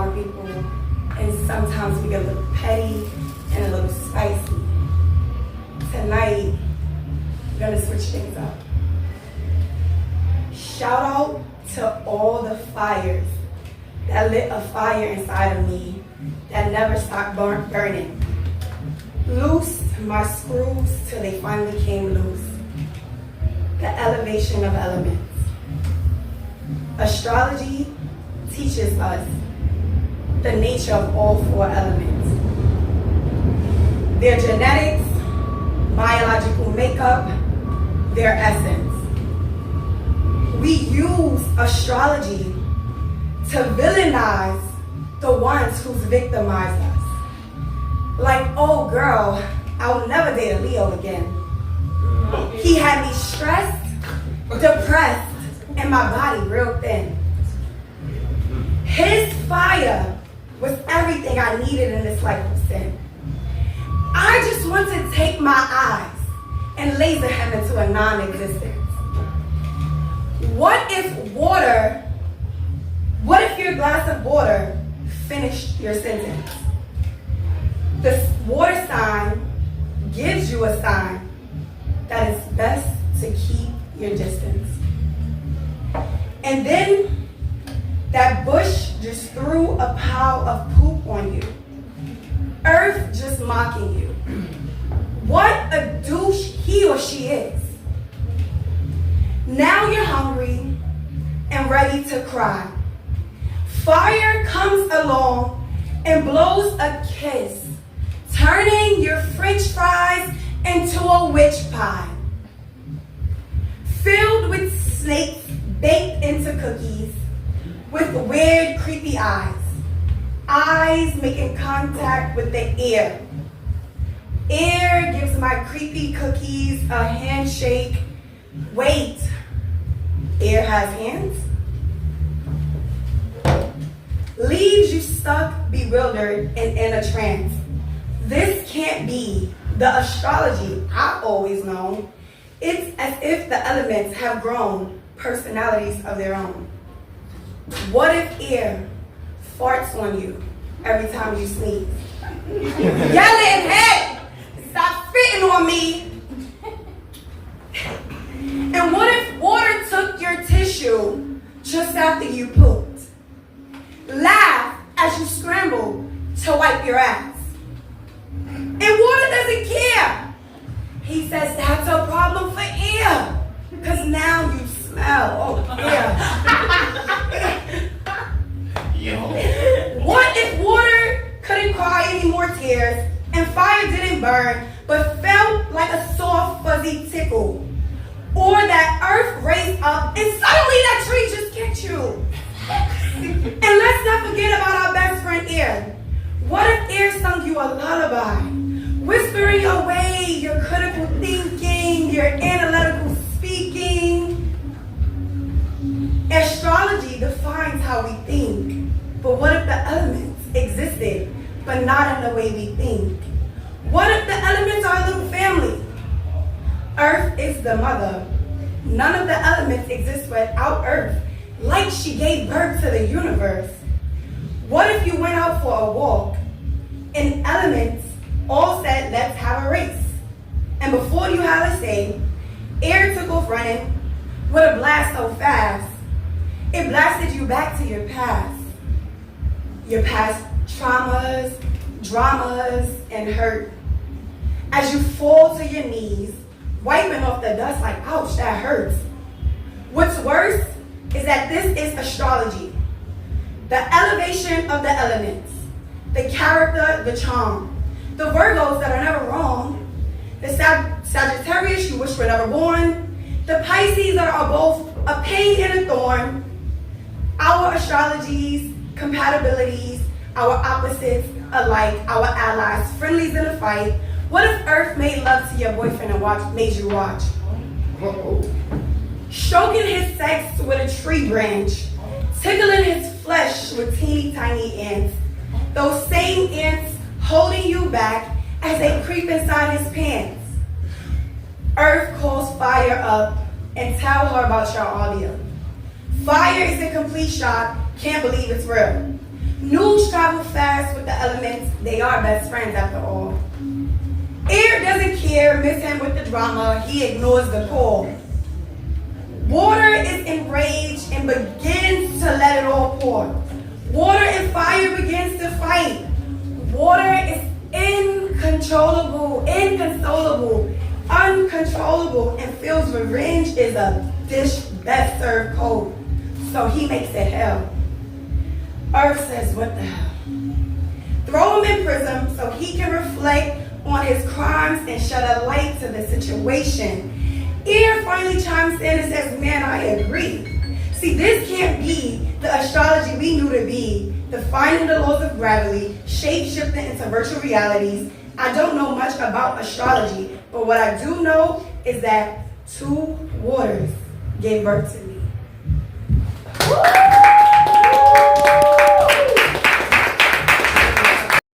our people, and sometimes we get a little petty and a little spicy. Tonight, we're gonna switch things up. Shout out to all the fires that lit a fire inside of me that never stopped burning. Loosed my screws till they finally came loose. The elevation of elements. Astrology teaches us the nature of all four elements. Their genetics, biological makeup, their essence. We use astrology to villainize the ones who's victimized us. Like, oh girl, I'll never date a Leo again. He had me stressed, depressed, and my body real thin. His fire was everything I needed in this life of sin. I just want to take my eyes and laser him into a non-existence. What if your glass of water finished your sentence? The water sign gives you a sign that it's best to keep your distance. And then that bush just threw a pile of poop on you. Earth just mocking you. What a douche he or she is. Now you're hungry and ready to cry. Fire comes along and blows a kiss, turning your French fries into a witch pie. Filled with snakes baked into cookies, with weird, creepy eyes. Eyes making contact with the air. Air gives my creepy cookies a handshake. Wait, air has hands? Leaves you stuck, bewildered, and in a trance. This can't be the astrology I've always known. It's as if the elements have grown personalities of their own. What if air farts on you every time you sneeze? Yelling, hey, stop spitting on me. And what if water took your tissue just after you pooped? Laugh as you scramble to wipe your ass. And water doesn't care. He says that's a problem for air, because now you smell. Oh, yeah. What if water couldn't cry any more tears, and fire didn't burn, but felt like a soft, fuzzy tickle? Or that earth raised up, and suddenly that tree just kicked you? And let's not forget about our best friend air. What if air sung you a lullaby, whispering away your critical thinking, your analytical speaking? Astrology defines how we think, but what if the elements existed, but not in the way we think? What if the elements are a little family? Earth is the mother. None of the elements exist without Earth, like she gave birth to the universe. What if you went out for a walk and elements all said, let's have a race? And before you had a say, air took off running with a blast so fast, it blasted you back to your past. Your past traumas, dramas, and hurt. As you fall to your knees, wiping off the dust like, ouch, that hurts. What's worse is that this is astrology. The elevation of the elements, the character, the charm. The Virgos that are never wrong, the Sagittarius you wish were never born, the Pisces that are both a pain and a thorn, our astrologies, compatibilities, our opposites alike, our allies, friendlies in a fight. What if Earth made love to your boyfriend and made you watch? Stroking his sex with a tree branch, tickling his flesh with teeny tiny ants. Those same ants holding you back as they creep inside his pants. Earth calls fire up and tell her about your audio. Fire is a complete shock, can't believe it's real. News travel fast with the elements. They are best friends after all. Air doesn't care, miss him with the drama. He ignores the call. Water is enraged and begins to let it all pour. Water and fire begins to fight. Water is inconsolable, uncontrollable, and feels revenge is a dish best served cold. So he makes it hell. Earth says, what the hell? Throw him in prison so he can reflect on his crimes and shed a light to the situation. Air finally chimes in and says, man, I agree. See, this can't be the astrology we knew to be, defining the laws of gravity, shape-shifting into virtual realities. I don't know much about astrology, but what I do know is that two waters gave birth to me. Woo!